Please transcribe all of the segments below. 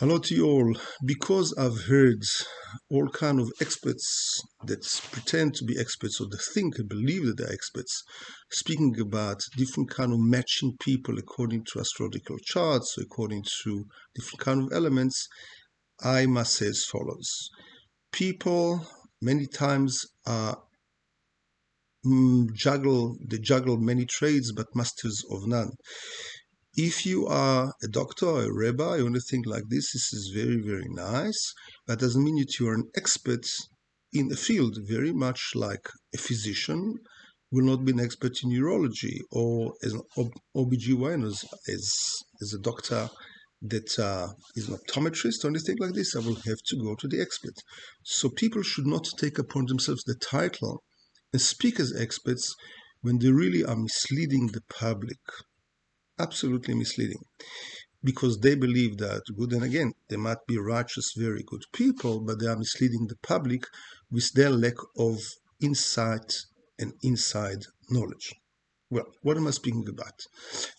Hello to you all. Because I've heard all kind of experts that pretend to be experts or that think and believe that they're experts speaking about different kind of matching people according to astrological charts, according to different kind of elements, I must say as follows. People many times juggle many trades but masters of none. If you are a doctor or a rabbi or anything like this is very, very nice. That doesn't mean that you are an expert in a field, very much like a physician will not be an expert in neurology, or as an OBGYN, as a doctor that is an optometrist or anything like this. I will have to go to the expert. So people should not take upon themselves the title and speak as experts when they really are misleading the public. Absolutely misleading, because they believe that good, and again, they might be righteous, very good people, but they are misleading the public with their lack of insight and inside knowledge. Well, what am I speaking about?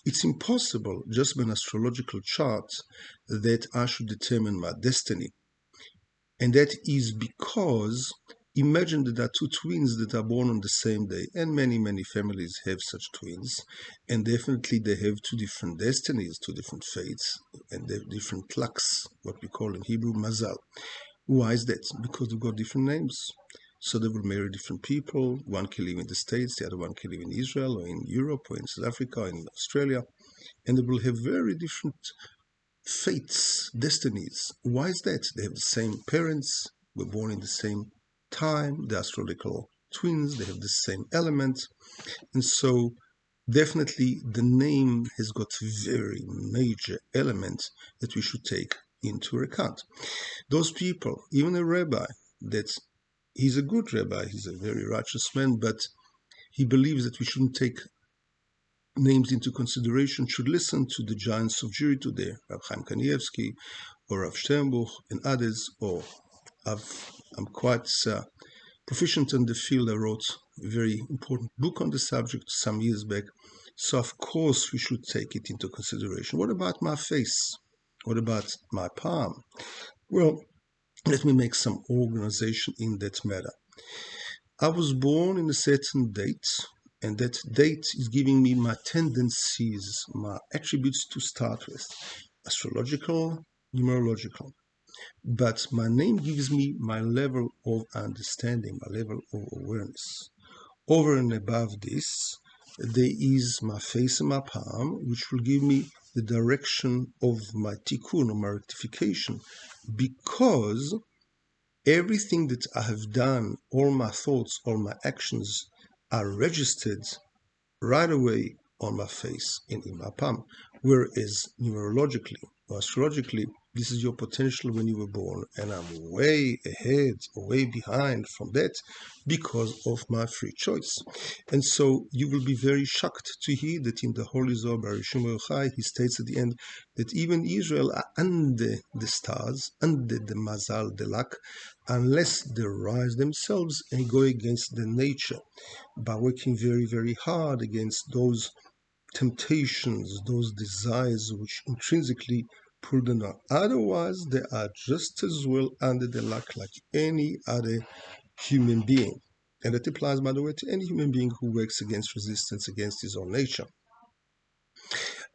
It's impossible just by an astrological chart that I should determine my destiny. And that is because imagine that there are two twins that are born on the same day, and many, many families have such twins, and definitely they have two different destinies, two different fates, and they have different lucks, what we call in Hebrew mazal. Why is that? Because they've got different names. So they will marry different people. One can live in the States, the other one can live in Israel, or in Europe, or in South Africa, or in Australia, and they will have very different fates, destinies. Why is that? They have the same parents, were born in the same time, they're astrological twins, they have the same element, and so definitely the name has got very major elements that we should take into account. Those people, even a rabbi, that he's a good rabbi, he's a very righteous man, but he believes that we shouldn't take names into consideration, should listen to the giants of Jewry today, Rav Chaim Kanievsky or Rav Sternbuch and others, or I'm quite proficient in the field. I wrote a very important book on the subject some years back, so of course we should take it into consideration. What about my face? What about my palm? Well, let me make some organization in that matter. I was born in a certain date, and that date is giving me my tendencies, my attributes to start with, astrological, numerological. But my name gives me my level of understanding, my level of awareness. Over and above this, there is my face and my palm, which will give me the direction of my tikkun, or my rectification, because everything that I have done, all my thoughts, all my actions are registered right away on my face and in my palm. Whereas numerologically or astrologically, this is your potential when you were born, and I'm way ahead or way behind from that because of my free choice. And so you will be very shocked to hear that in the Holy Zohar by Rishon Yochai, he states at the end that even Israel are under the stars, under the mazal, the luck, unless they rise themselves and go against the nature by working very, very hard against those temptations, those desires which intrinsically pull them out. Otherwise, they are just as well under the luck like any other human being. And that applies, by the way, to any human being who works against resistance against his own nature.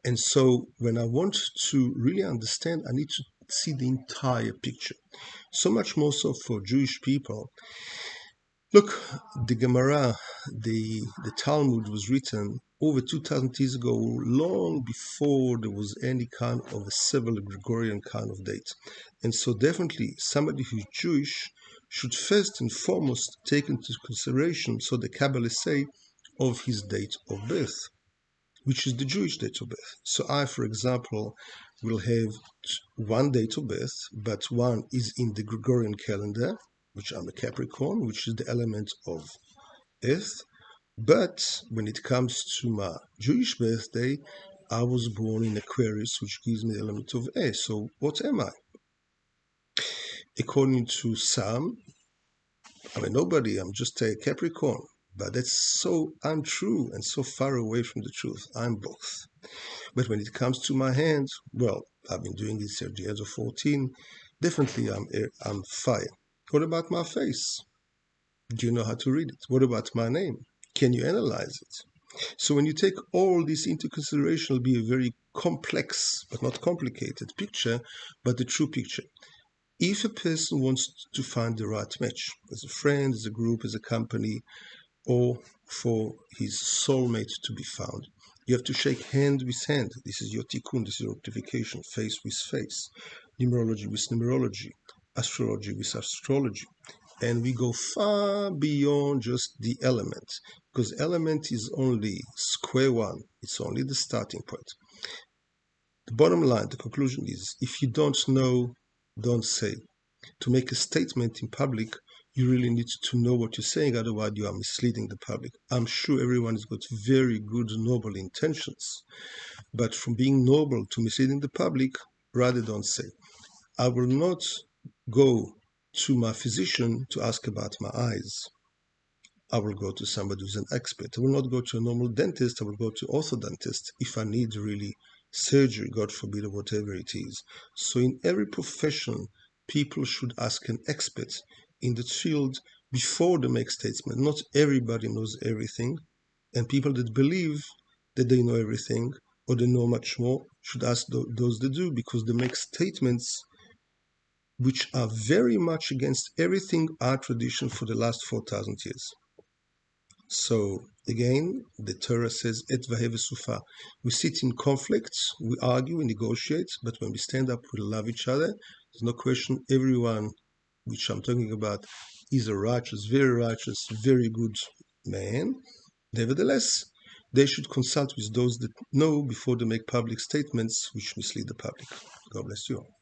And so when I want to really understand, I need to see the entire picture. So much more so for Jewish people. Look, the Gemara, the Talmud was written over 2,000 years ago, long before there was any kind of a civil Gregorian kind of date. And so definitely somebody who's Jewish should first and foremost take into consideration, so the Kabbalists say, of his date of birth, which is the Jewish date of birth. So I, for example, will have one date of birth, but one is in the Gregorian calendar, which I'm a Capricorn, which is the element of earth. But when it comes to my Jewish birthday, I was born in Aquarius, which gives me the element of air. So what am I? According to some, I'm a nobody. I'm just a Capricorn. But that's so untrue and so far away from the truth. I'm both. But when it comes to my hand, well, I've been doing this at the age of 14. Definitely, I'm fire. What about my face? Do you know how to read it? What about my name? Can you analyze it? So when you take all this into consideration, it'll be a very complex, but not complicated picture, but the true picture. If a person wants to find the right match, as a friend, as a group, as a company, or for his soulmate to be found, you have to shake hand with hand. This is your tikkun, this is your rectification, face with face, numerology with numerology, astrology with astrology. And we go far beyond just the element, because element is only square one, it's only the starting point. The bottom line, the conclusion is, if you don't know, don't say. To make a statement in public, you really need to know what you're saying, otherwise you are misleading the public. I'm sure everyone has got very good, noble intentions, but from being noble to misleading the public, rather don't say. I will not go to my physician to ask about my eyes. I will go to somebody who's an expert. I will not go to a normal dentist. I will go to orthodontist if I need really surgery, God forbid, or whatever it is. So in every profession, people should ask an expert in the field before they make statement. Not everybody knows everything, and people that believe that they know everything or they know much more should ask those that do, because they make statements which are very much against everything our tradition for the last 4,000 years. So again, the Torah says, Et vahevesufa. We sit in conflicts, we argue, we negotiate, but when we stand up, we love each other. There's no question, everyone which I'm talking about is a righteous, very good man. Nevertheless, they should consult with those that know before they make public statements which mislead the public. God bless you all.